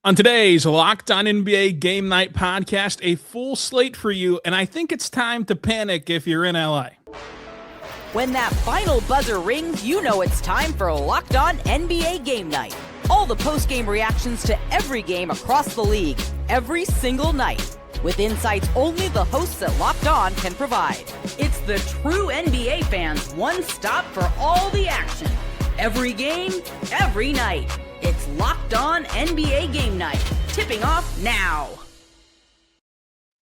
On today's Locked On NBA Game Night podcast, a full slate for you, and I think it's time to panic if you're in LA. When that final buzzer rings, you know it's time for Locked On NBA Game Night. All the post-game reactions to every game across the league, every single night, with insights only the hosts at Locked On can provide. It's the true NBA fans' one stop for all the action. Every game, every night. It's Locked On NBA Game Night, tipping off now.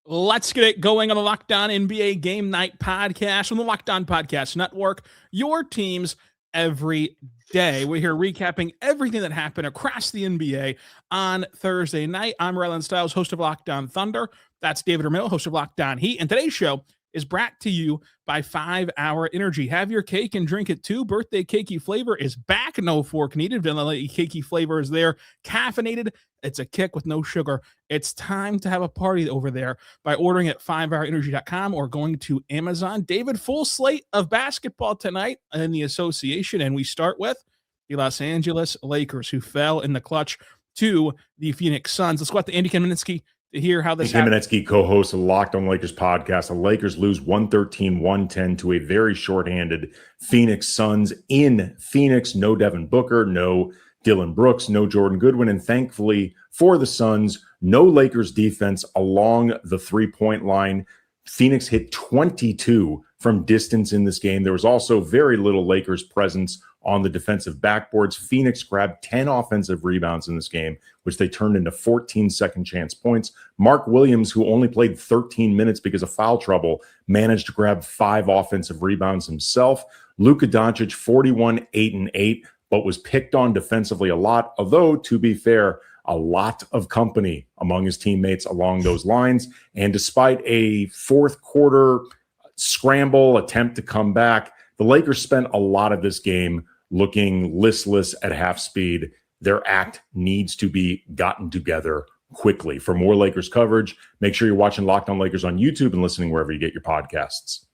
Let's get it going on the Locked On NBA Game Night podcast from the Locked On Podcast Network, your teams every day. We're here recapping everything that happened across the NBA on Thursday night. I'm Rylan Stiles, host of Locked On Thunder. That's David Ramil, host of Locked On Heat. And today's show is brought to you by 5 Hour Energy. Have your cake and drink it too. Birthday cakey flavor is back. No fork needed. Vanilla cakey flavor is there. Caffeinated. It's a kick with no sugar. It's time to have a party over there by ordering at 5hourenergy.com or going to Amazon. David, full slate of basketball tonight in the association. And we start with the Los Angeles Lakers, who fell in the clutch to the Phoenix Suns. Let's go out to Andy Kamenetsky to hear how this happened. Kamenetsky, co-host of Locked On Lakers podcast. The Lakers lose 113-110 to a very shorthanded Phoenix Suns in Phoenix. No Devin Booker, no Dylan Brooks, no Jordan Goodwin, and thankfully for the Suns, no Lakers defense along the three-point line. Phoenix hit 22 from distance in this game. There was also very little Lakers presence on the defensive backboards. Phoenix grabbed 10 offensive rebounds in this game, which they turned into 14 second chance points. Mark Williams, who only played 13 minutes because of foul trouble, managed to grab 5 offensive rebounds himself. Luka Dončić, 41, 8 and 8, but was picked on defensively a lot, although, to be fair, a lot of company among his teammates along those lines. And despite a fourth quarter scramble attempt to come back, the Lakers spent a lot of this game looking listless at half speed. Their act needs to be gotten together quickly. For more Lakers coverage, make sure you're watching Locked On Lakers on YouTube and listening wherever you get your podcasts.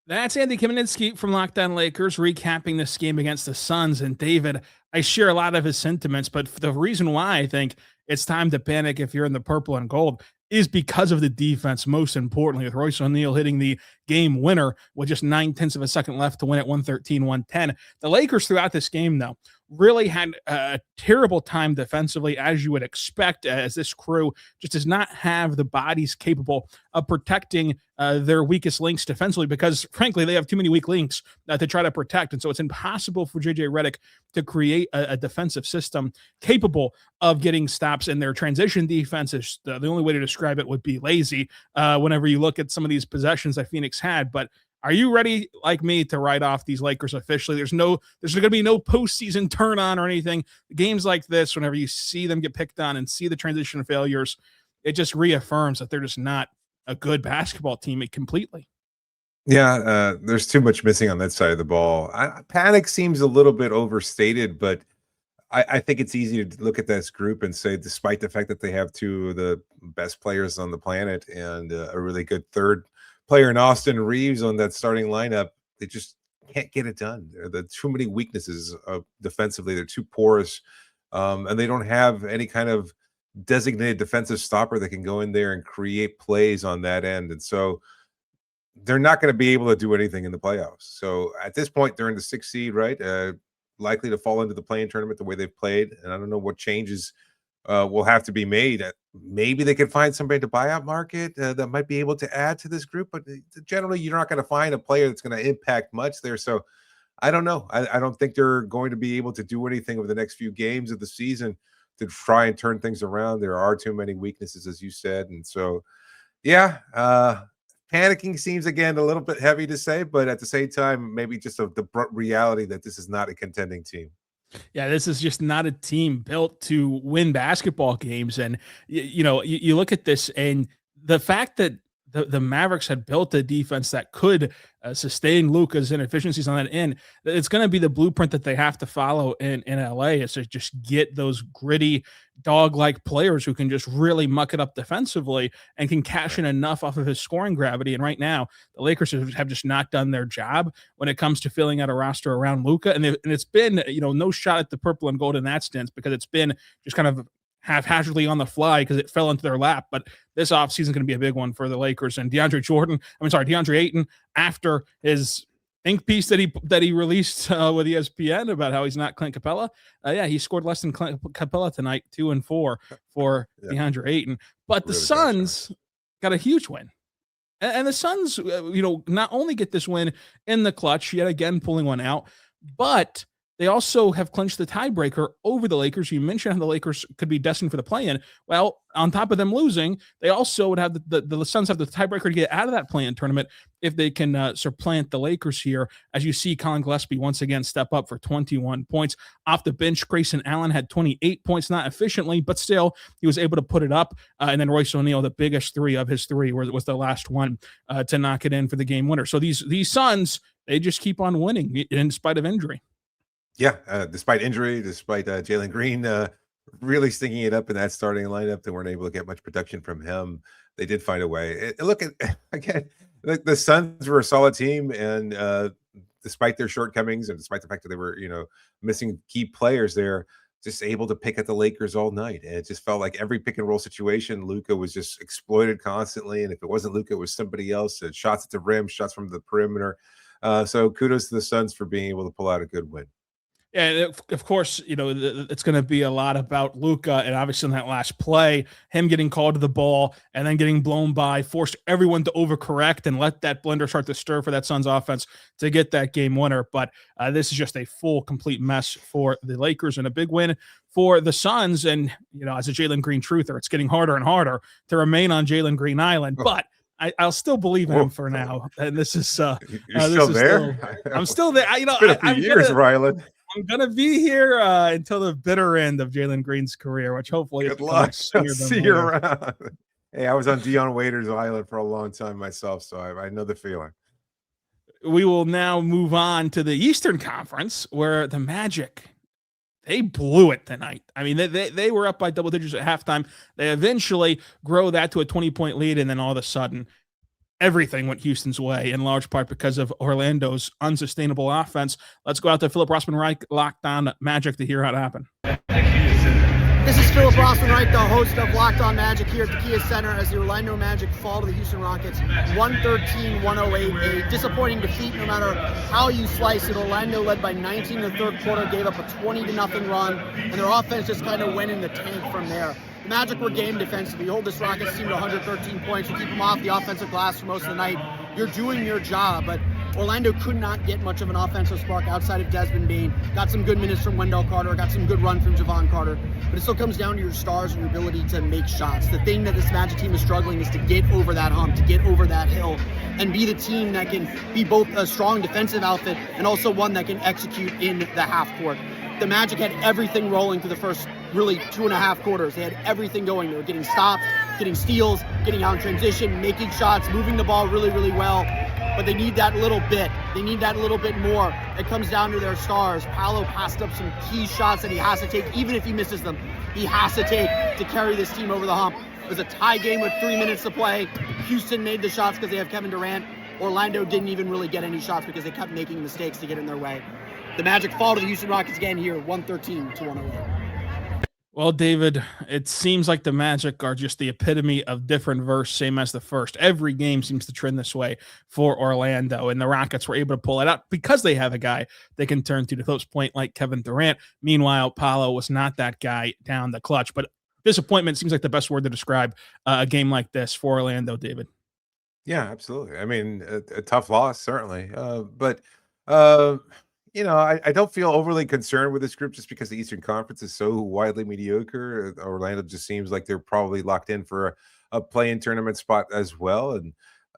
That's Andy Kamenetsky from Locked On Lakers recapping this game against the Suns. And David, I share a lot of his sentiments, but the reason why I think it's time to panic if you're in the purple and gold is because of the defense, most importantly, with Royce O'Neal hitting the game winner with just 9/10 of a second left to win at 113-110. The Lakers throughout this game, though, really had a terrible time defensively, as you would expect, as this crew just does not have the bodies capable of protecting their weakest links defensively because, frankly, they have too many weak links to try to protect. And so it's impossible for JJ Redick to create a defensive system capable of getting stops in their transition defense. Is the only way to describe it would be lazy whenever you look at some of these possessions that Phoenix had. But are you ready, like me, to write off these Lakers officially? There's going to be no postseason turn on or anything. Games like this, whenever you see them get picked on and see the transition failures, it just reaffirms that they're just not a good basketball team completely. Yeah, there's too much missing on that side of the ball. Panic seems a little bit overstated, but I think it's easy to look at this group and say, despite the fact that they have 2 of the best players on the planet and a really good third player in Austin Reeves on that starting lineup, they just can't get it done. There are too many weaknesses defensively. They're too porous, and they don't have any kind of designated defensive stopper that can go in there and create plays on that end. And so they're not going to be able to do anything in the playoffs. So at this point, they're in the 6th seed, right? Likely to fall into the play-in tournament the way they've played. And I don't know what changes will have to be made. Maybe they could find somebody to buyout market that might be able to add to this group, but generally you're not going to find a player that's going to impact much there. So I don't know. I don't think they're going to be able to do anything over the next few games of the season to try and turn things around. There are too many weaknesses, as you said. And so, yeah, panicking seems, again, a little bit heavy to say, but at the same time, maybe just the reality that this is not a contending team. Yeah, this is just not a team built to win basketball games. And, you look at this and the fact that the Mavericks had built a defense that could sustain Luka's inefficiencies on that end, it's going to be the blueprint that they have to follow in LA is to just get those gritty dog-like players who can just really muck it up defensively and can cash in enough off of his scoring gravity. And right now, the Lakers have just not done their job when it comes to filling out a roster around Luka. And it's been, no shot at the purple and gold in that stance because it's been just kind of haphazardly on the fly because it fell into their lap. But this offseason is going to be a big one for the Lakers. And DeAndre Ayton, after his ink piece that he released with ESPN about how he's not Clint Capella. He scored less than Clint Capella tonight, 2 and 4 for DeAndre Ayton. But the Suns got a huge win. And the Suns, not only get this win in the clutch, yet again pulling one out, but they also have clinched the tiebreaker over the Lakers. You mentioned how the Lakers could be destined for the play-in. Well, on top of them losing, they also would have the Suns have the tiebreaker to get out of that play-in tournament if they can supplant the Lakers here. As you see, Colin Gillespie once again step up for 21 points. Off the bench, Grayson Allen had 28 points, not efficiently, but still he was able to put it up. And then Royce O'Neal, the biggest three of his three, was the last one to knock it in for the game winner. So these Suns, they just keep on winning in spite of injury. Yeah, despite injury, despite Jalen Green really stinking it up in that starting lineup, they weren't able to get much production from him. They did find a way. Look at again, the Suns were a solid team, and despite their shortcomings and despite the fact that they were, missing key players there, just able to pick at the Lakers all night. And it just felt like every pick and roll situation, Luka was just exploited constantly. And if it wasn't Luka, it was somebody else. Shots at the rim, shots from the perimeter. So kudos to the Suns for being able to pull out a good win. And of course, it's going to be a lot about Luka, and obviously in that last play, him getting called to the ball and then getting blown by, forced everyone to overcorrect and let that blender start to stir for that Suns offense to get that game winner. But this is just a full, complete mess for the Lakers and a big win for the Suns. And, as a Jalen Green truther, it's getting harder and harder to remain on Jalen Green Island, but I'll still believe in him for now. And this is you're still there. I'm still there. It's been a few years, Rylan. I'm going to be here until the bitter end of Jalen Green's career, which hopefully good luck. I'll see you around. Hey, I was on Dion Waiters Island for a long time myself, so I know the feeling. We will now move on to the Eastern Conference, where the Magic, they blew it tonight. I mean, they were up by double digits at halftime. They eventually grow that to a 20-point lead, and then all of a sudden, everything went Houston's way, in large part because of Orlando's unsustainable offense. Let's go out to Philip Rossman-Reich, Locked On Magic, to hear how it happened. This is Philip Rossman-Reich, the host of Locked On Magic here at the Kia Center, as the Orlando Magic fall to the Houston Rockets 113-108. A disappointing defeat no matter how you slice it. Orlando led by 19 in the third quarter, gave up a 20-0 run, and their offense just kind of went in the tank from there. The Magic were game defensively. You hold this Rockets team to 113 points. You keep them off the offensive glass for most of the night. You're doing your job, but Orlando could not get much of an offensive spark outside of Desmond Bane. Got some good minutes from Wendell Carter, got some good run from Javon Carter, but it still comes down to your stars and your ability to make shots. The thing that this Magic team is struggling is to get over that hump, to get over that hill, and be the team that can be both a strong defensive outfit and also one that can execute in the half court. The Magic had everything rolling through the first really 2.5 quarters. They had everything going. They were getting stops, getting steals, getting out in transition, making shots, moving the ball really, really well. But they need that little bit. They need that little bit more. It comes down to their stars. Paolo passed up some key shots that he has to take, even if he misses them. He has to take to carry this team over the hump. It was a tie game with 3 minutes to play. Houston made the shots because they have Kevin Durant. Orlando didn't even really get any shots because they kept making mistakes to get in their way. The Magic fall to the Houston Rockets again here, 113-108. Well, David, it seems like the Magic are just the epitome of different verse, same as the first. Every game seems to trend this way for Orlando, and the Rockets were able to pull it out because they have a guy they can turn to Philip's point like Kevin Durant. Meanwhile, Paolo was not that guy down the clutch, but disappointment seems like the best word to describe a game like this for Orlando, David. Yeah, absolutely. I mean, a tough loss, certainly. But I don't feel overly concerned with this group just because the Eastern Conference is so widely mediocre. Orlando just seems like they're probably locked in for a play-in tournament spot as well. And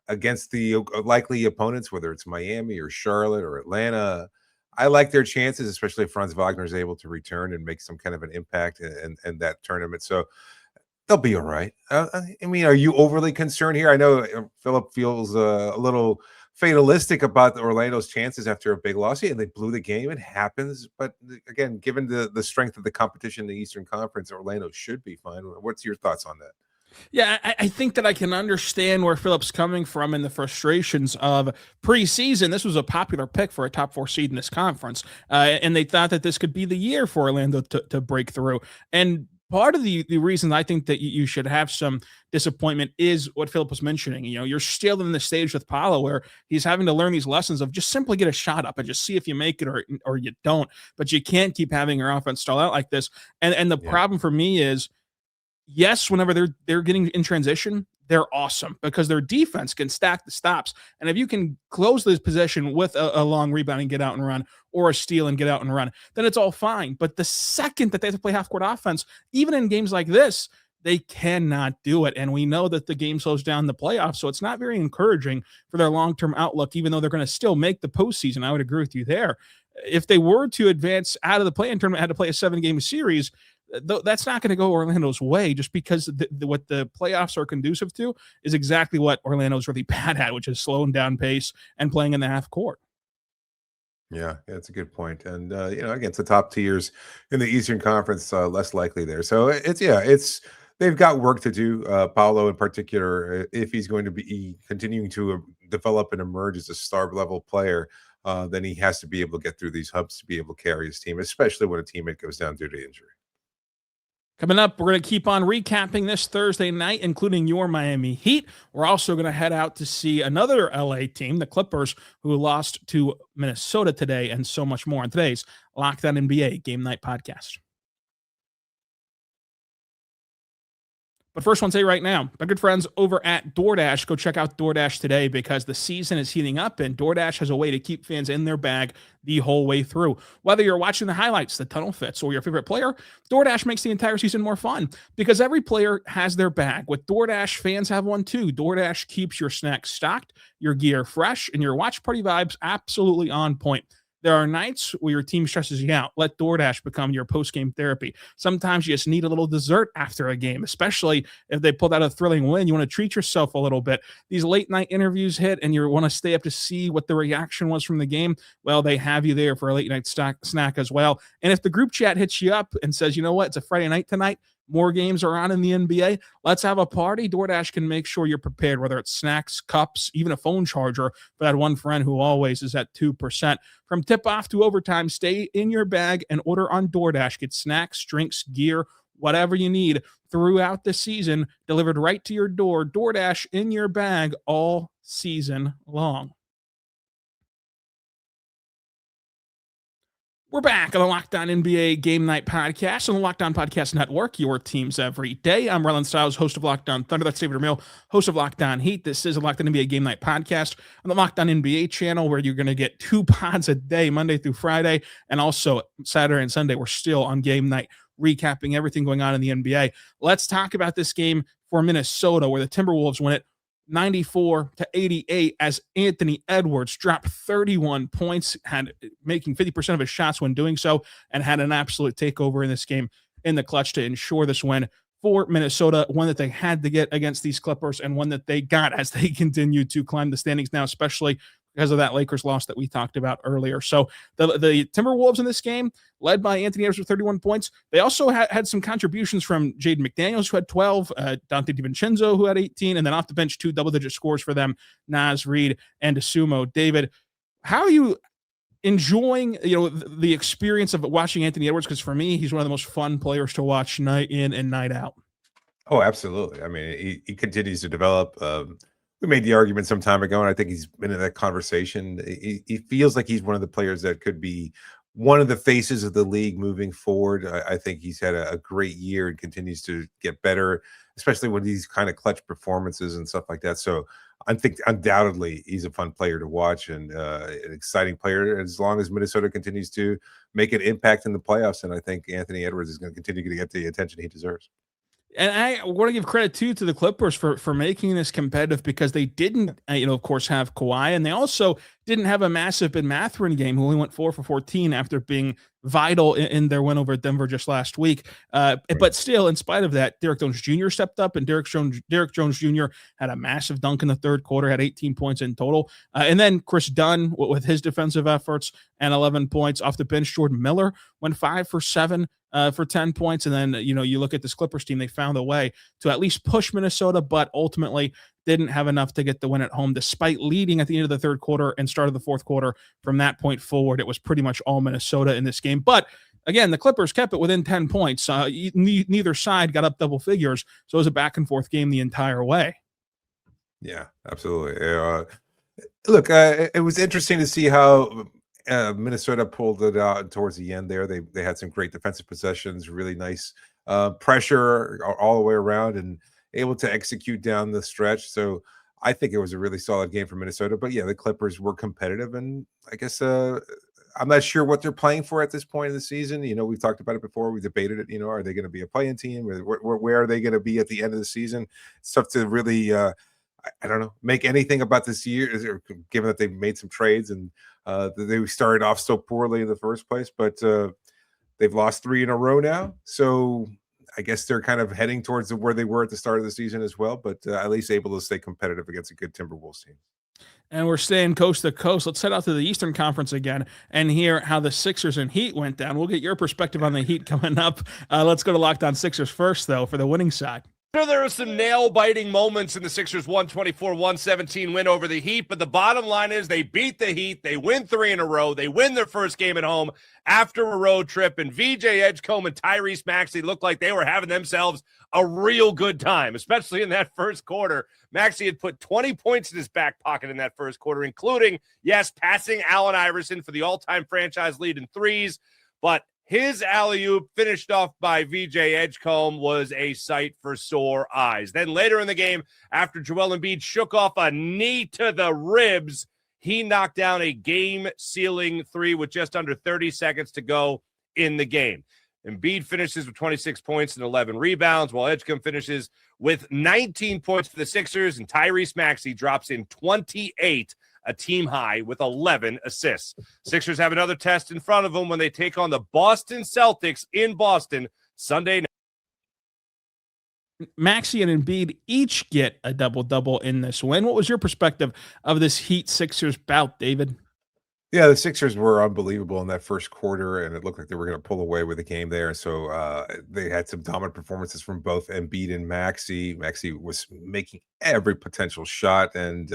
against the likely opponents, whether it's Miami or Charlotte or Atlanta, I like their chances, especially if Franz Wagner is able to return and make some kind of an impact in that tournament. So they'll be all right. I mean, are you overly concerned here? I know Philip feels a little fatalistic about Orlando's chances after a big loss, and they blew the game. It happens, but again, given the strength of the competition in the Eastern Conference, Orlando should be fine. What's your thoughts on that? Yeah, I think that I can understand where Philip's coming from in the frustrations of preseason. This was a popular pick for a top 4 seed in this conference, and they thought that this could be the year for Orlando to break through. And part of the reason I think that you should have some disappointment is what Philip was mentioning. You're still in the stage with Paolo where he's having to learn these lessons of just simply get a shot up and just see if you make it or you don't. But you can't keep having your offense stall out like this. And the problem for me is, yes, whenever they're getting in transition, they're awesome because their defense can stack the stops. And if you can close this possession with a long rebound and get out and run, or a steal and get out and run, then it's all fine. But the second that they have to play half-court offense, even in games like this, they cannot do it. And we know that the game slows down the playoffs, so it's not very encouraging for their long-term outlook, even though they're going to still make the postseason. I would agree with you there. If they were to advance out of the play-in tournament, had to play a 7-game series, that's not going to go Orlando's way, just because what the playoffs are conducive to is exactly what Orlando's really bad at, which is slowing down pace and playing in the half court. Yeah, that's a good point. And against the top tiers in the Eastern Conference, less likely there. So it's they've got work to do. Paolo in particular, if he's going to be continuing to develop and emerge as a star level player, then he has to be able to get through these humps to be able to carry his team, especially when a teammate goes down due to injury. Coming up, we're going to keep on recapping this Thursday night, including your Miami Heat. We're also going to head out to see another LA team, the Clippers, who lost to Minnesota today, and so much more on today's Locked On NBA Game Night Podcast. But first, I want to say right now, my good friends over at DoorDash, go check out DoorDash today because the season is heating up and DoorDash has a way to keep fans in their bag the whole way through. Whether you're watching the highlights, the tunnel fits, or your favorite player, DoorDash makes the entire season more fun because every player has their bag. With DoorDash, fans have one too. DoorDash keeps your snacks stocked, your gear fresh, and your watch party vibes absolutely on point. There are nights where your team stresses you out. Let DoorDash become your post-game therapy. Sometimes you just need a little dessert after a game, especially if they pulled out a thrilling win. You want to treat yourself a little bit. These late-night interviews hit, and you want to stay up to see what the reaction was from the game. Well, they have you there for a late-night snack as well. And if the group chat hits you up and says, you know what, it's a Friday night tonight, more games are on in the NBA. Let's have a party. DoorDash can make sure you're prepared, whether it's snacks, cups, even a phone charger for that one friend who always is at 2%. From tip-off to overtime, stay in your bag and order on DoorDash. Get snacks, drinks, gear, whatever you need throughout the season, delivered right to your door. DoorDash in your bag all season long. We're back on the Locked On NBA Game Night Podcast on the Locked On Podcast Network, your teams every day. I'm Rylan Stiles, host of Locked On Thunder. That's David Ramil, host of Locked On Heat. This is a Locked On NBA Game Night Podcast on the Locked On NBA channel, where you're going to get 2 pods a day, Monday through Friday, and also Saturday and Sunday. We're still on game night, recapping everything going on in the NBA. Let's talk about this game for Minnesota, where the Timberwolves win it 94-88 as Anthony Edwards dropped 31 points, making 50% of his shots when doing so, and had an absolute takeover in this game in the clutch to ensure this win for Minnesota, one that they had to get against these Clippers and one that they got as they continue to climb the standings now, especially because of that Lakers loss that we talked about earlier. So the Timberwolves in this game, led by Anthony Edwards with 31 points. They also had some contributions from Jaden McDaniels, who had 12, Dante DiVincenzo, who had 18, and then off the bench, 2 double-digit scores for them, Naz Reid and Dosunmu. David, how are you enjoying the experience of watching Anthony Edwards? Because for me, he's one of the most fun players to watch night in and night out. Oh, absolutely. I mean, he continues to develop. We made the argument some time ago, and I think he's been in that conversation. He feels like he's one of the players that could be one of the faces of the league moving forward. I think he's had a great year and continues to get better, especially with these kind of clutch performances and stuff like that. So I think undoubtedly he's a fun player to watch and an exciting player as long as Minnesota continues to make an impact in the playoffs. And I think Anthony Edwards is going to continue to get the attention he deserves. And I want to give credit too to the Clippers for making this competitive, because they didn't, of course, have Kawhi, and they also didn't have a massive Ben Mathurin game, who only went 4 for 14 after being vital in their win over Denver just last week. But still, in spite of that, Derrick Jones Jr. stepped up, and Derrick Jones Jr. had a massive dunk in the third quarter, had 18 points in total. And then Chris Dunn, with his defensive efforts and 11 points off the bench. Jordan Miller went 5 for 7 for 10 points. And then, you look at this Clippers team, they found a way to at least push Minnesota, but ultimately didn't have enough to get the win at home, despite leading at the end of the third quarter and start of the fourth quarter. From that point forward, it was pretty much all Minnesota in this game. But again, the Clippers kept it within 10 points. Neither side got up double figures, so it was a back and forth game the entire way. Yeah, absolutely. Look, it was interesting to see how Minnesota pulled it out towards the end there. They had some great defensive possessions, really nice pressure all the way around, and able to execute down the stretch. So I think it was a really solid game for Minnesota. But yeah, the Clippers were competitive, and I guess I'm not sure what they're playing for at this point in the season. We've talked about it before. We debated it. Are they going to be a play-in team? Where are they going to be at the end of the season? It's tough to really, I don't know, make anything about this year, given that they've made some trades and they started off so poorly in the first place. But they've lost 3 in a row now. So I guess they're kind of heading towards where they were at the start of the season as well, but at least able to stay competitive against a good Timberwolves team. And we're staying coast to coast. Let's head out to the Eastern Conference again and hear how the Sixers and Heat went down. We'll get your perspective on the Heat coming up. Let's go to Locked On Sixers first, though, for the winning side. Sure, there were some nail-biting moments in the Sixers' 124-117 win over the Heat, but the bottom line is they beat the Heat. They win 3 in a row. They win their first game at home after a road trip, and VJ Edgecombe and Tyrese Maxey looked like they were having themselves a real good time, especially in that first quarter. Maxey had put 20 points in his back pocket in that first quarter, including, yes, passing Allen Iverson for the all-time franchise lead in threes, but his alley-oop, finished off by VJ Edgecombe, was a sight for sore eyes. Then later in the game, after Joel Embiid shook off a knee to the ribs, he knocked down a game-sealing 3 with just under 30 seconds to go in the game. Embiid finishes with 26 points and 11 rebounds, while Edgecombe finishes with 19 points for the Sixers, and Tyrese Maxey drops in 28, a team high with 11 assists. Sixers have another test in front of them when they take on the Boston Celtics in Boston Sunday night. Maxey and Embiid each get a double-double in this win. What was your perspective of this Heat-Sixers bout, David? Yeah, the Sixers were unbelievable in that first quarter, and it looked like they were going to pull away with the game there. So they had some dominant performances from both Embiid and Maxey. Maxey was making every potential shot, and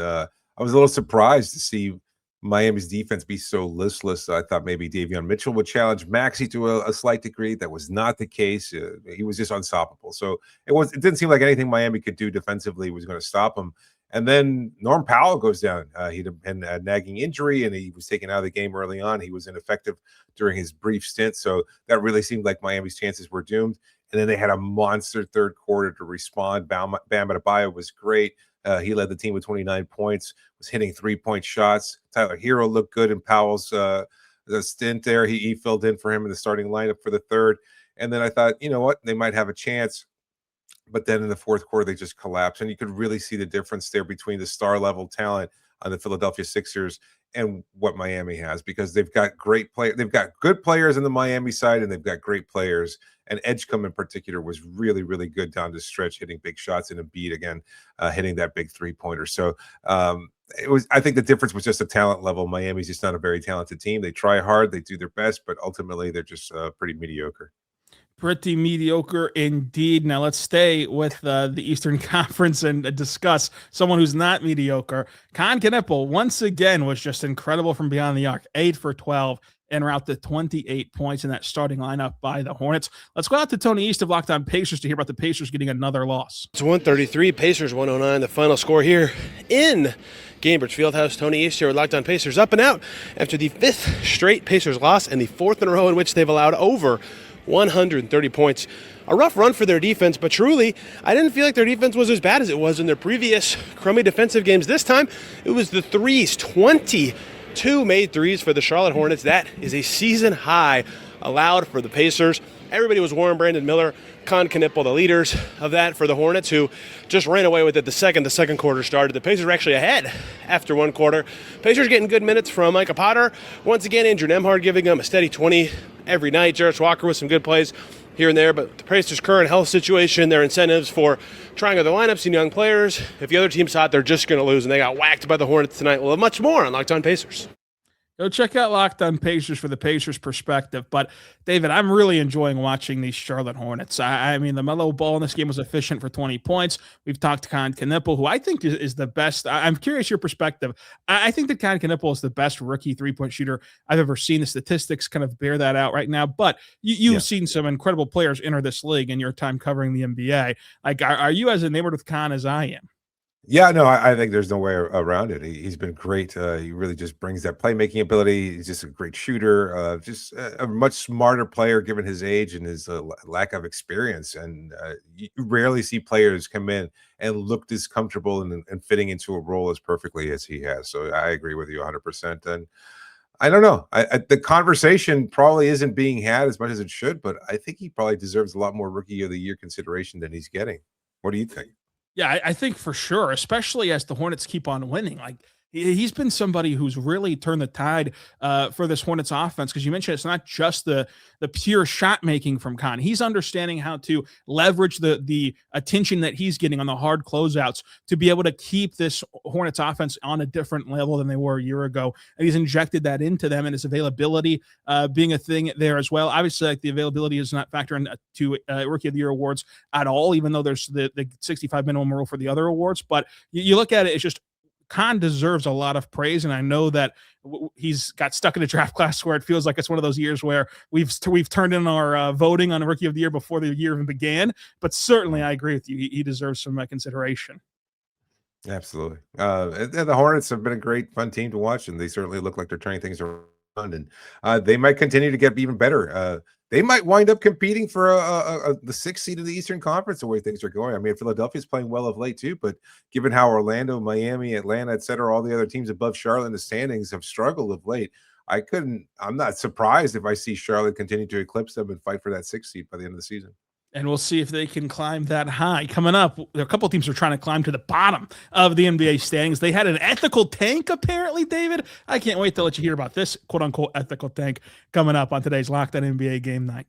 I was a little surprised to see Miami's defense be so listless. I thought maybe Davion Mitchell would challenge Maxey to a slight degree. That was not the case. He was just unstoppable. So it didn't seem like anything Miami could do defensively was going to stop him. And then Norm Powell goes down. He'd been a nagging injury, and he was taken out of the game early on. He was ineffective during his brief stint. So that really seemed like Miami's chances were doomed. And then they had a monster third quarter to respond. Bam Adebayo was great. He led the team with 29 points, was hitting 3-point shots. Tyler Hero looked good in Powell's stint there. He filled in for him in the starting lineup for the third. And then I thought, you know what, they might have a chance. But then in the fourth quarter, they just collapsed. And you could really see the difference there between the star-level talent on the Philadelphia Sixers and what Miami has, because they've got great players. They've got good players on the Miami side, and they've got great players. And Edgecombe in particular was really, really good down the stretch, hitting big shots, and Embiid again, hitting that big 3-pointer. So I think the difference was just a talent level. Miami's just not a very talented team. They try hard, they do their best, but ultimately they're just pretty mediocre. Pretty mediocre indeed. Now let's stay with the Eastern Conference and discuss someone who's not mediocre. Concanipple once again was just incredible from beyond the arc. 8 for 12 and route to 28 points in that starting lineup by the Hornets. Let's go out to Tony East of Locked On Pacers to hear about the Pacers getting another loss. It's 133, Pacers 109. The final score here in Gainbridge Fieldhouse. Tony East here with Locked On Pacers up and out after the 5th straight Pacers loss and the 4th in a row in which they've allowed over 130 points. A rough run for their defense, but truly, I didn't feel like their defense was as bad as it was in their previous crummy defensive games. This time, it was the threes. 22 made threes for the Charlotte Hornets. That is a season high allowed for the Pacers. Everybody was Warren, Brandon Miller, Concanipple, the leaders of that for the Hornets, who just ran away with it the second quarter started. The Pacers were actually ahead after one quarter. Pacers getting good minutes from Micah Potter. Once again, Andrew Nembhard giving them a steady 20 every night. Jarrett Walker with some good plays here and there, but the Pacers' current health situation, their incentives for trying other lineups and young players. If the other team's hot, they're just going to lose, and they got whacked by the Hornets tonight. We'll have much more on Locked On Pacers. Go check out Locked On Pacers for the Pacers perspective. But David, I'm really enjoying watching these Charlotte Hornets. I mean, the mellow ball in this game was efficient for 20 points. We've talked to Concanipple, who I think is the best. I'm curious your perspective. I think that Concanipple is the best rookie 3-point shooter I've ever seen. The statistics kind of bear that out right now. But you've seen some incredible players enter this league in your time covering the NBA. Like, are you as enamored with Con as I am? Yeah, no, I think there's no way around it. He's been great. He really just brings that playmaking ability. He's just a great shooter, just a much smarter player given his age and his lack of experience. And you rarely see players come in and look this comfortable and fitting into a role as perfectly as he has. So I agree with you 100%. And I don't know. The conversation probably isn't being had as much as it should, but I think he probably deserves a lot more Rookie of the Year consideration than he's getting. What do you think? Yeah, I think for sure, especially as the Hornets keep on winning. Like, he's been somebody who's really turned the tide for this Hornets offense, because you mentioned it's not just the pure shot making from Con. He's understanding how to leverage the attention that he's getting on the hard closeouts to be able to keep this Hornets offense on a different level than they were a year ago. And he's injected that into them, and his availability being a thing there as well. Obviously, like, the availability is not factoring to Rookie of the Year awards at all, even though there's the 65 minimum rule for the other awards. But you look at it, it's just Con deserves a lot of praise, and I know that he's got stuck in a draft class where it feels like it's one of those years where we've turned in our voting on the Rookie of the Year before the year even began. But certainly, I agree with you; he deserves some consideration. Absolutely. The Hornets have been a great, fun team to watch, and they certainly look like they're turning things around. And they might continue to get even better. They might wind up competing for the 6th seed of the Eastern Conference the way things are going. I mean, Philadelphia's playing well of late too, but given how Orlando, Miami, Atlanta, et cetera, all the other teams above Charlotte in the standings have struggled of late, I'm not surprised if I see Charlotte continue to eclipse them and fight for that 6th seed by the end of the season. And we'll see if they can climb that high. Coming up, a couple of teams are trying to climb to the bottom of the NBA standings. They had an ethical tank, apparently, David. I can't wait to let you hear about this quote-unquote ethical tank coming up on today's Locked On NBA Game Night.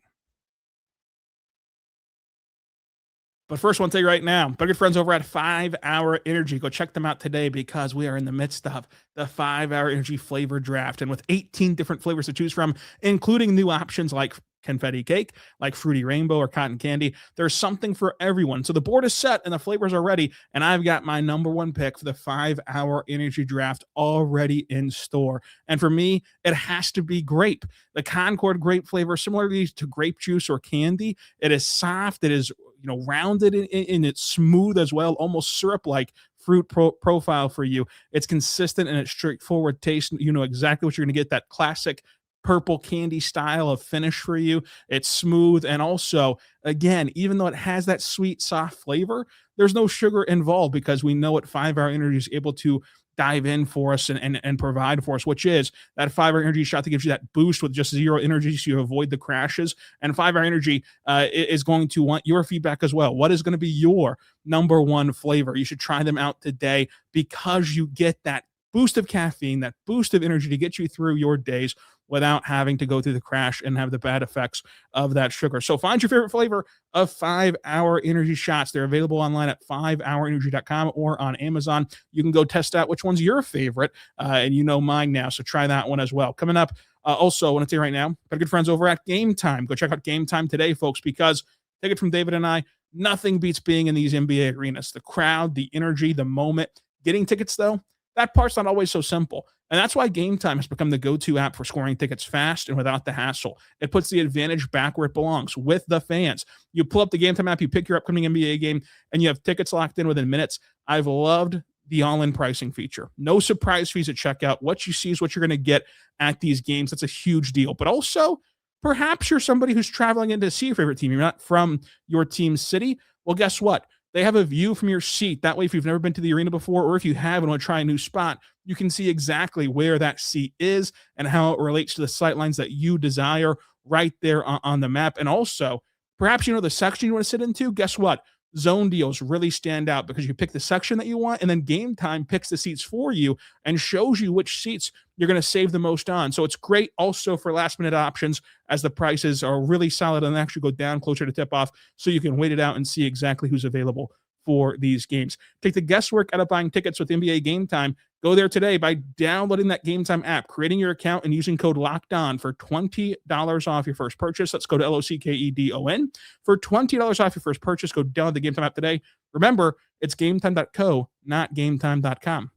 But first, I want to tell you right now, our good friends over at 5 Hour Energy. Go check them out today, because we are in the midst of the 5 Hour Energy flavor draft. And with 18 different flavors to choose from, including new options like confetti cake, like fruity rainbow or cotton candy, there's something for everyone. So the board is set and the flavors are ready. And I've got my number one pick for the 5 Hour Energy draft already in store. And for me, it has to be grape. The Concord grape flavor, similarly to grape juice or candy, it is soft. It is rounded in it's smooth as well, almost syrup-like fruit profile for you. It's consistent and it's straightforward taste. You know exactly what you're going to get, that classic purple candy style of finish for you. It's smooth, and also, again, even though it has that sweet, soft flavor, there's no sugar involved, because we know what 5 Hour Energy is able to dive in for us and provide for us, which is that 5 Hour Energy shot that gives you that boost with just 0 energy, so you avoid the crashes. And 5 Hour Energy is going to want your feedback as well. What is going to be your number one flavor? You should try them out today, because you get that boost of caffeine, that boost of energy to get you through your days without having to go through the crash and have the bad effects of that sugar. So find your favorite flavor of 5 Hour Energy shots. They're available online at 5hourenergy.com or on Amazon. You can go test out which one's your favorite, and you know mine now, so try that one as well. Coming up, also, I want to tell you right now, our good friends over at Game Time. Go check out Game Time today, folks, because take it from David and I, nothing beats being in these NBA arenas. The crowd, the energy, the moment. Getting tickets, though, that part's not always so simple. And that's why Game Time has become the go-to app for scoring tickets fast and without the hassle. It puts the advantage back where it belongs, with the fans. You pull up the Game Time app, you pick your upcoming NBA game, and you have tickets locked in within minutes. I've loved the all-in pricing feature. No surprise fees at checkout. What you see is what you're going to get at these games. That's a huge deal. But also, perhaps you're somebody who's traveling in to see your favorite team. You're not from your team's city. Well, guess what? They have a view from your seat. That way, if you've never been to the arena before, or if you have and want to try a new spot, you can see exactly where that seat is and how it relates to the sightlines that you desire right there on the map. And also, perhaps you know the section you want to sit into. Guess what? Zone deals really stand out, because you pick the section that you want, and then Game Time picks the seats for you and shows you which seats you're going to save the most on. So it's great also for last minute options, as the prices are really solid and actually go down closer to tip off, so you can wait it out and see exactly who's available for these games. Take the guesswork out of buying tickets with NBA Game Time. Go there today by downloading that Game Time app, creating your account, and using code LOCKEDON for $20 off your first purchase. Let's go to LOCKEDON. For $20 off your first purchase, go download the Game Time app today. Remember, it's gametime.co, not gametime.com.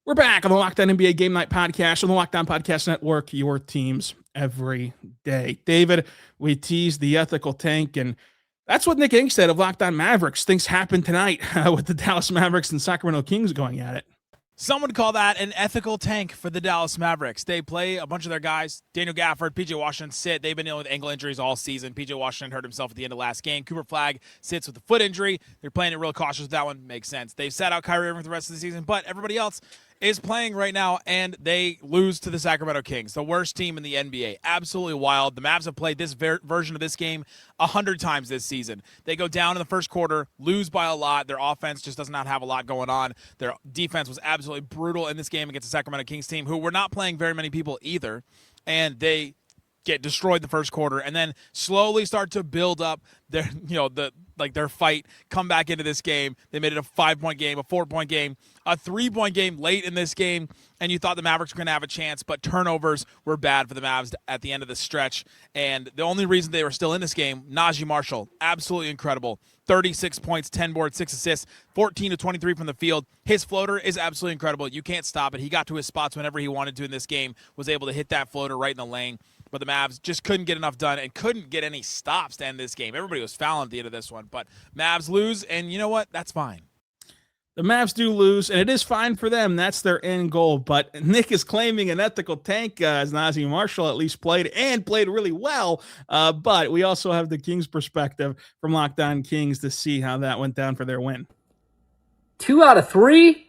We're back on the Locked On NBA Game Night podcast on the Locked On Podcast Network, your teams every day. David, we teased the ethical tank, and that's what Nick Ingstead of Locked On Mavericks thinks happened tonight with the Dallas Mavericks and Sacramento Kings going at it. Some would call that an ethical tank for the Dallas Mavericks. They play a bunch of their guys. Daniel Gafford, PJ Washington sit. They've been dealing with ankle injuries all season. PJ Washington hurt himself at the end of last game. Cooper Flagg sits with a foot injury. They're playing it real cautious with that one. Makes sense. They've sat out Kyrie Irving for the rest of the season, but everybody else is playing right now, and they lose to the Sacramento Kings, the worst team in the NBA. Absolutely wild. The Mavs have played this version of this game 100 times this season. They go down in the first quarter, lose by a lot. Their offense just does not have a lot going on. Their defense was absolutely brutal in this game against the Sacramento Kings team, who were not playing very many people either, and they get destroyed the first quarter and then slowly start to build up their, their fight, come back into this game. They made it a 5-point game, a 4-point game, a 3-point game late in this game, and you thought the Mavericks were going to have a chance, but turnovers were bad for the Mavs at the end of the stretch. And the only reason they were still in this game, Najee Marshall, absolutely incredible. 36 points, 10 boards, 6 assists, 14 to 23 from the field. His floater is absolutely incredible. You can't stop it. He got to his spots whenever he wanted to in this game, was able to hit that floater right in the lane. But the Mavs just couldn't get enough done and couldn't get any stops to end this game. Everybody was fouling at the end of this one. But Mavs lose, and you know what? That's fine. The Mavs do lose, and it is fine for them. That's their end goal. But Nick is claiming an ethical tank as Najee Marshall at least played really well. But we also have the Kings perspective from Locked On Kings to see how that went down for their win. 2 out of 3?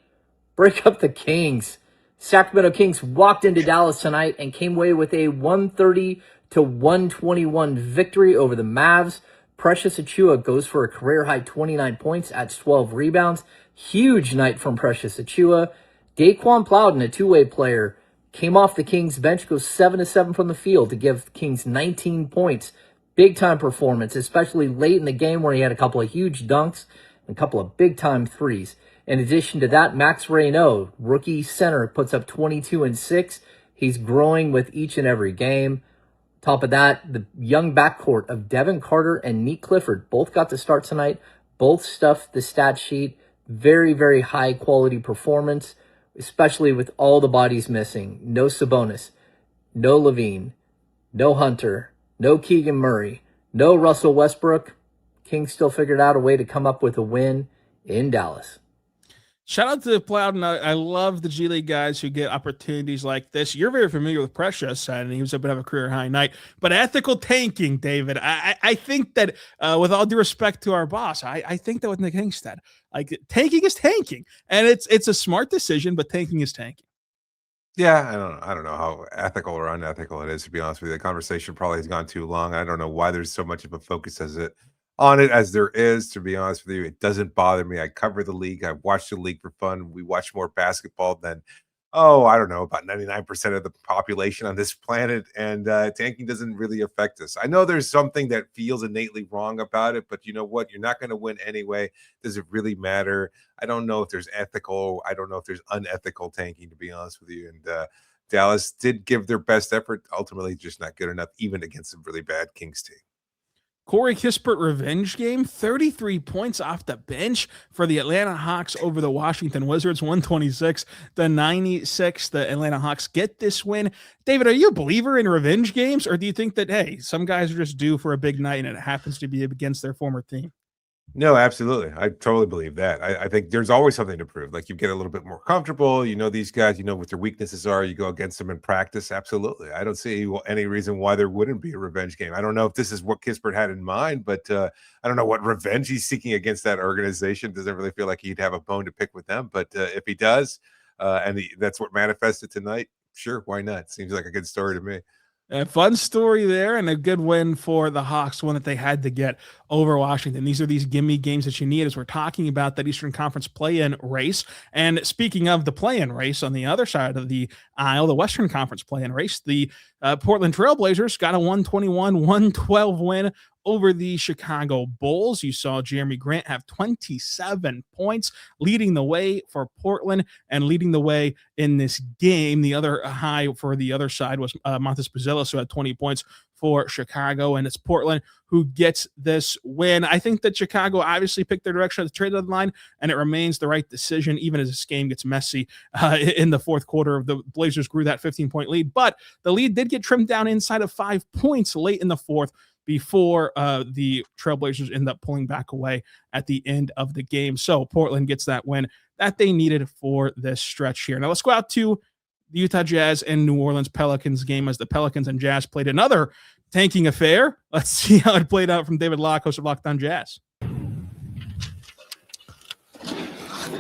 Break up the Kings. Sacramento Kings walked into Dallas tonight and came away with a 130-121 victory over the Mavs. Precious Achiuwa goes for a career-high 29 points, adds 12 rebounds. Huge night from Precious Achiuwa. Daquan Plowden, a two-way player, came off the Kings bench, goes 7-7 from the field to give Kings 19 points. Big-time performance, especially late in the game where he had a couple of huge dunks and a couple of big-time threes. In addition to that, Max Reynaud, rookie center, puts up 22 and 6. He's growing with each and every game. Top of that, the young backcourt of Devin Carter and Neat Clifford both got to start tonight. Both stuffed the stat sheet. Very, very high quality performance, especially with all the bodies missing. No Sabonis, no Levine, no Hunter, no Keegan Murray, no Russell Westbrook. Kings still figured out a way to come up with a win in Dallas. Shout out to Plowden. I love the G League guys who get opportunities like this. You're very familiar with Precious, and he was able to have a career high night. But ethical tanking, David, I think that with all due respect to our boss, I think that with Nick Ingstead, like tanking is tanking, and it's a smart decision, but tanking is tanking. Yeah, I don't know how ethical or unethical it is, to be honest with you. The conversation probably has gone too long. I don't know why there's so much of a focus as there is, to be honest with you. It doesn't bother me. I cover the league. I watch the league for fun. We watch more basketball than, about 99% of the population on this planet, and tanking doesn't really affect us. I know there's something that feels innately wrong about it, but you know what? You're not going to win anyway. Does it really matter? I don't know if there's ethical. I don't know if there's unethical tanking, to be honest with you. And Dallas did give their best effort, ultimately just not good enough, even against a really bad Kings team. Corey Kispert revenge game, 33 points off the bench for the Atlanta Hawks over the Washington Wizards, 126-96. The Atlanta Hawks get this win. David, are you a believer in revenge games, or do you think that, hey, some guys are just due for a big night and it happens to be against their former team? No, absolutely. I totally believe that. I think there's always something to prove. Like, you get a little bit more comfortable. You know these guys, you know what their weaknesses are. You go against them in practice. Absolutely. I don't see any reason why there wouldn't be a revenge game. I don't know if this is what Kispert had in mind, but I don't know what revenge he's seeking against that organization. Doesn't really feel like he'd have a bone to pick with them. But if he does, that's what manifested tonight, sure, why not? Seems like a good story to me. A fun story there, and a good win for the Hawks, one that they had to get over Washington. These are these gimme games that you need as we're talking about that Eastern Conference play-in race. And speaking of the play-in race, on the other side of the aisle, the Western Conference play-in race, the Portland Trailblazers got a 121-112 win over the Chicago Bulls. You saw Jeremy Grant have 27 points, leading the way for Portland and leading the way in this game. The other high for the other side was Montes Brazillas, who had 20 points for Chicago, and it's Portland who gets this win. I think that Chicago obviously picked their direction at the trade deadline, and it remains the right decision, even as this game gets messy in the fourth quarter. The Blazers grew that 15-point lead, but the lead did get trimmed down inside of 5 points late in the fourth before the Trailblazers end up pulling back away at the end of the game. So Portland gets that win that they needed for this stretch here. Now let's go out to the Utah Jazz and New Orleans Pelicans game, as the Pelicans and Jazz played another tanking affair. Let's see how it played out from David Locke, host of Locked On Jazz.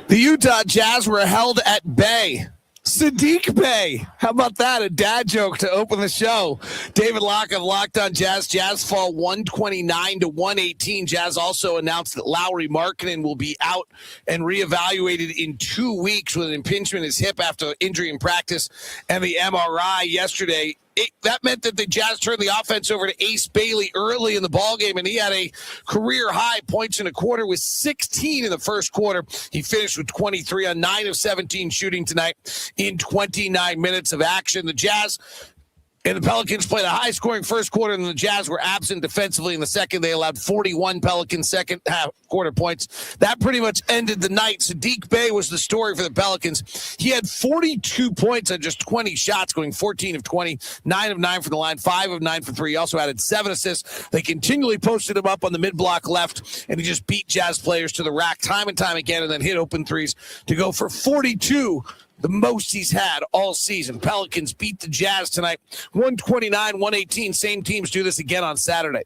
The Utah Jazz were held at bay. Sadiq Bae. How about that? A dad joke to open the show. David Locke of Locked On Jazz. Jazz fall 129-118. Jazz also announced that Lauri Markkanen will be out and reevaluated in 2 weeks with an impingement in his hip after injury in practice and the MRI yesterday. That meant that the Jazz turned the offense over to Ace Bailey early in the ballgame, and he had a career-high points in a quarter with 16 in the first quarter. He finished with 23 on 9 of 17 shooting tonight in 29 minutes of action. The Jazz and the Pelicans played a high-scoring first quarter, and the Jazz were absent defensively in the second. They allowed 41 Pelicans second half quarter points. That pretty much ended the night. Sadiq Bae was the story for the Pelicans. He had 42 points on just 20 shots, going 14 of 20, 9 of 9 from the line, 5 of 9 from 3. He also added 7 assists. They continually posted him up on the mid-block left, and he just beat Jazz players to the rack time and time again, and then hit open threes to go for 42, the most he's had all season. Pelicans beat the Jazz tonight, 129-118. Same teams do this again on Saturday.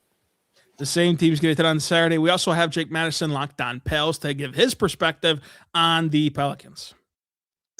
The same team's going to do it on Saturday. We also have Jake Madison, Locked On Pels, to give his perspective on the Pelicans.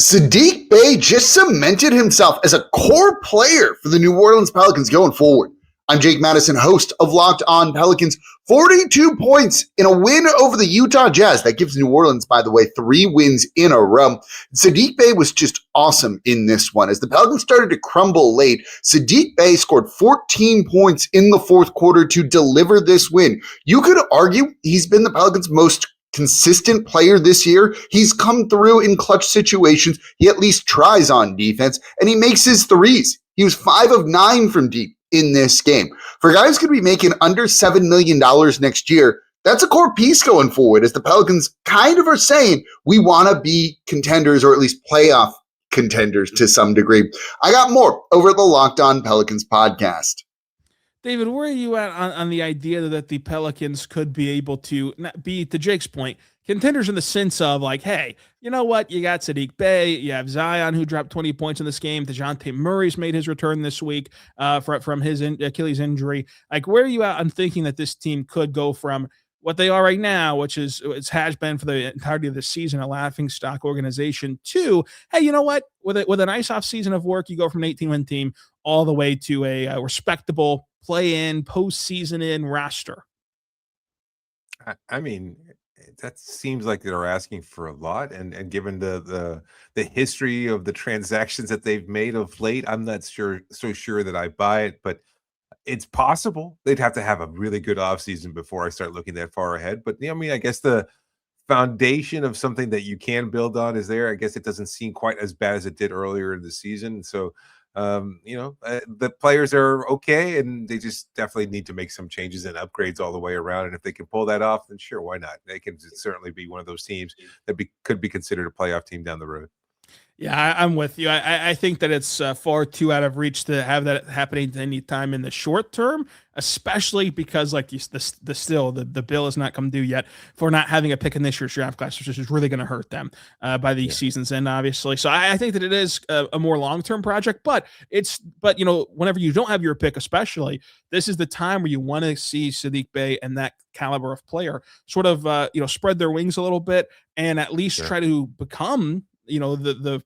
Sadiq Bae just cemented himself as a core player for the New Orleans Pelicans going forward. I'm Jake Madison, host of Locked On Pelicans. 42 points in a win over the Utah Jazz. That gives New Orleans, by the way, 3 wins in a row. Sadiq Bae was just awesome in this one. As the Pelicans started to crumble late, Sadiq Bae scored 14 points in the fourth quarter to deliver this win. You could argue he's been the Pelicans' most consistent player this year. He's come through in clutch situations. He at least tries on defense, and he makes his threes. He was 5 of 9 from deep in this game. For guys who could be making under $7 million next year, that's a core piece going forward, as the Pelicans kind of are saying we want to be contenders, or at least playoff contenders to some degree. I got more over at the Locked On Pelicans podcast. David, where are you at on the idea that the Pelicans could be able to be, to Jake's point, contenders in the sense of like, hey, you know what? You got Sadiq Bae, you have Zion, who dropped 20 points in this game. DeJounte Murray's made his return this week from his Achilles injury. Like, where are you at on thinking that this team could go from what they are right now, which is it has been for the entirety of the season a laughingstock organization, to, hey, you know what? With a nice off season of work, you go from an 18-win team all the way to a respectable play-in, postseason in roster. I mean, that seems like they're asking for a lot, and given the history of the transactions that they've made of late, I'm not so sure that I buy it, but it's possible. They'd have to have a really good offseason before I start looking that far ahead. But I mean, I guess the foundation of something that you can build on is there. I guess it doesn't seem quite as bad as it did earlier in the season. So the players are okay, and they just definitely need to make some changes and upgrades all the way around. And if they can pull that off, then sure, why not? They can certainly be one of those teams that could be considered a playoff team down the road. Yeah, I'm with you. I think that it's far too out of reach to have that happening any time in the short term, especially because like the bill has not come due yet for not having a pick in this year's draft class, which is really going to hurt them by the season's end, obviously. So I think that it is a more long-term project, but whenever you don't have your pick, especially, this is the time where you want to see Sadiq Bae and that caliber of player sort of spread their wings a little bit and at least try to become the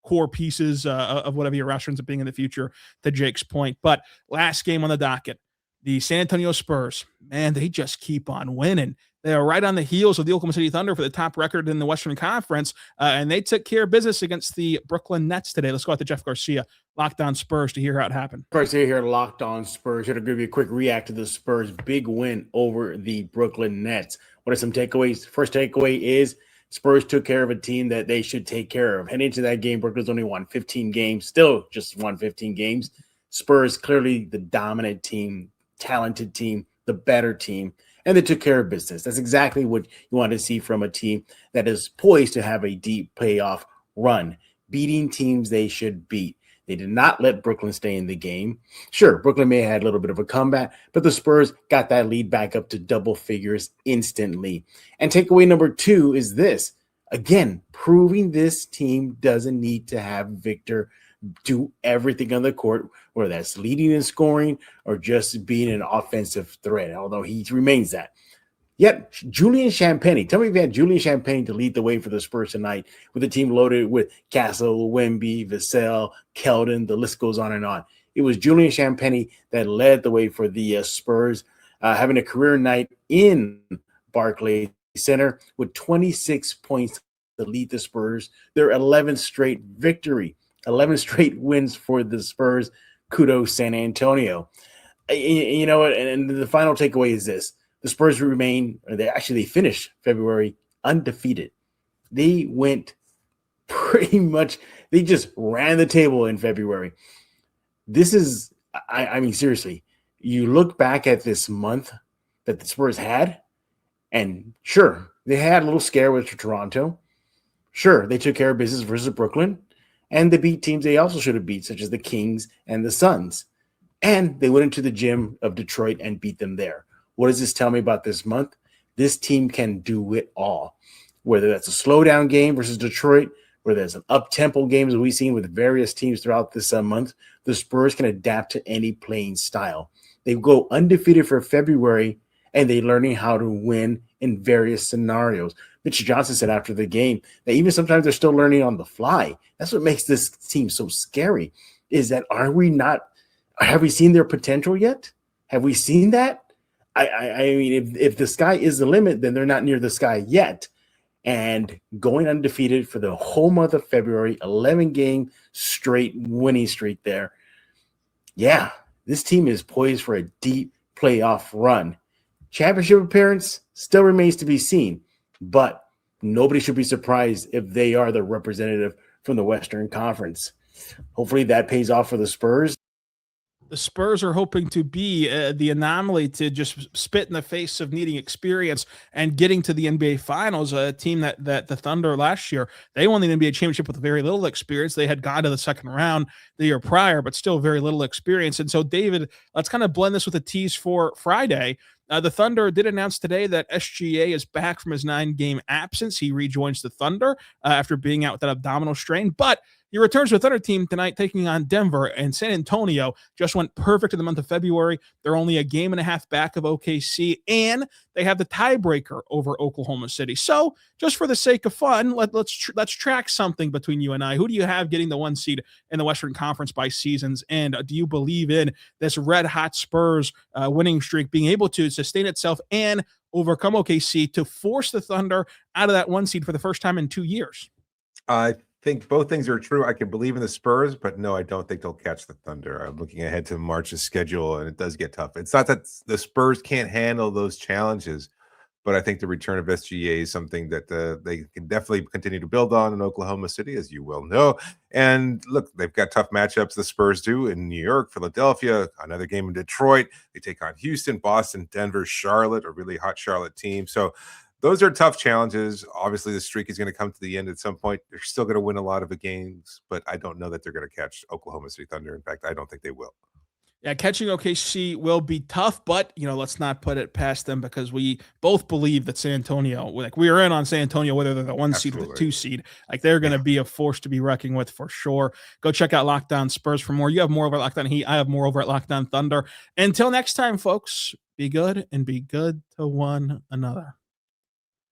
core pieces of whatever your roster ends up being in the future, to Jake's point. But last game on the docket, the San Antonio Spurs, man, they just keep on winning. They are right on the heels of the Oklahoma City Thunder for the top record in the Western Conference, and they took care of business against the Brooklyn Nets today. Let's go out to Jeff Garcia, Locked On Spurs, to hear how it happened. Garcia here, Locked On Spurs. Here to give you a quick react to the Spurs' big win over the Brooklyn Nets. What are some takeaways? First takeaway is Spurs took care of a team that they should take care of. Heading into that game, Brooklyn's only won 15 games, still just won 15 games. Spurs clearly the dominant team, talented team, the better team, and they took care of business. That's exactly what you want to see from a team that is poised to have a deep playoff run, beating teams they should beat. They did not let Brooklyn stay in the game. Sure, Brooklyn may have had a little bit of a comeback, but the Spurs got that lead back up to double figures instantly. And takeaway number 2 is this. Again, proving this team doesn't need to have Victor do everything on the court, whether that's leading in scoring or just being an offensive threat, although he remains that. Yet, Julian Champagnie. Tell me if you had Julian Champagnie to lead the way for the Spurs tonight with a team loaded with Castle, Wemby, Vassell, Keldon, the list goes on and on. It was Julian Champagnie that led the way for the Spurs, having a career night in Barclays Center with 26 points to lead the Spurs. Their 11th straight victory, 11 straight wins for the Spurs. Kudos, San Antonio. You know, and the final takeaway is this. The Spurs they finished February undefeated. They went pretty much, they just ran the table in February. This is, I mean, seriously, you look back at this month that the Spurs had, and sure, they had a little scare with Toronto. Sure, they took care of business versus Brooklyn, and they beat teams they also should have beat, such as the Kings and the Suns. And they went into the gym of Detroit and beat them there. What does this tell me about this month? This team can do it all. Whether that's a slowdown game versus Detroit, whether it's an up-tempo game, as we've seen with various teams throughout this month, the Spurs can adapt to any playing style. They go undefeated for February, and they're learning how to win in various scenarios. Mitch Johnson said after the game that even sometimes they're still learning on the fly. That's what makes this team so scary, is that have we seen their potential yet? Have we seen that? I mean, if the sky is the limit, then they're not near the sky yet. And going undefeated for the whole month of February, 11-game straight winning streak there. Yeah, this team is poised for a deep playoff run. Championship appearance still remains to be seen, but nobody should be surprised if they are the representative from the Western Conference. Hopefully that pays off for the Spurs. The Spurs are hoping to be the anomaly to just spit in the face of needing experience and getting to the NBA Finals, a team that the Thunder last year, they won the NBA championship with very little experience. They had gone to the second round the year prior, but still very little experience. And so, David, let's kind of blend this with a tease for Friday. The Thunder did announce today that SGA is back from his 9-game absence. He rejoins the Thunder after being out with that abdominal strain, but he returns to the Thunder team tonight, taking on Denver, and San Antonio just went perfect in the month of February. They're only a game and a half back of OKC, and they have the tiebreaker over Oklahoma City. So, just for the sake of fun, let's track something between you and I. Who do you have getting the 1 seed in the Western Conference by seasons? And do you believe in this red-hot Spurs winning streak being able to sustain itself and overcome OKC to force the Thunder out of that 1 seed for the first time in 2 years? I think both things are true. I can believe in the Spurs, but no, I don't think they'll catch the Thunder. I'm looking ahead to March's schedule, and it does get tough. It's not that the Spurs can't handle those challenges, but I think the return of SGA is something that they can definitely continue to build on in Oklahoma City, as you well know. And look, they've got tough matchups, the Spurs do, in New York, Philadelphia, another game in Detroit. They take on Houston, Boston, Denver, Charlotte, a really hot Charlotte team. So those are tough challenges. Obviously, the streak is going to come to the end at some point. They're still going to win a lot of the games, but I don't know that they're going to catch Oklahoma City Thunder. In fact, I don't think they will. Yeah, catching OKC will be tough, but let's not put it past them, because we both believe that San Antonio, we are in on San Antonio, whether they're the 1 seed or the 2 seed, they're going to be a force to be reckoned with for sure. Go check out Locked On Spurs for more. You have more over at Locked On Heat. I have more over at Locked On Thunder. Until next time, folks, be good and be good to one another.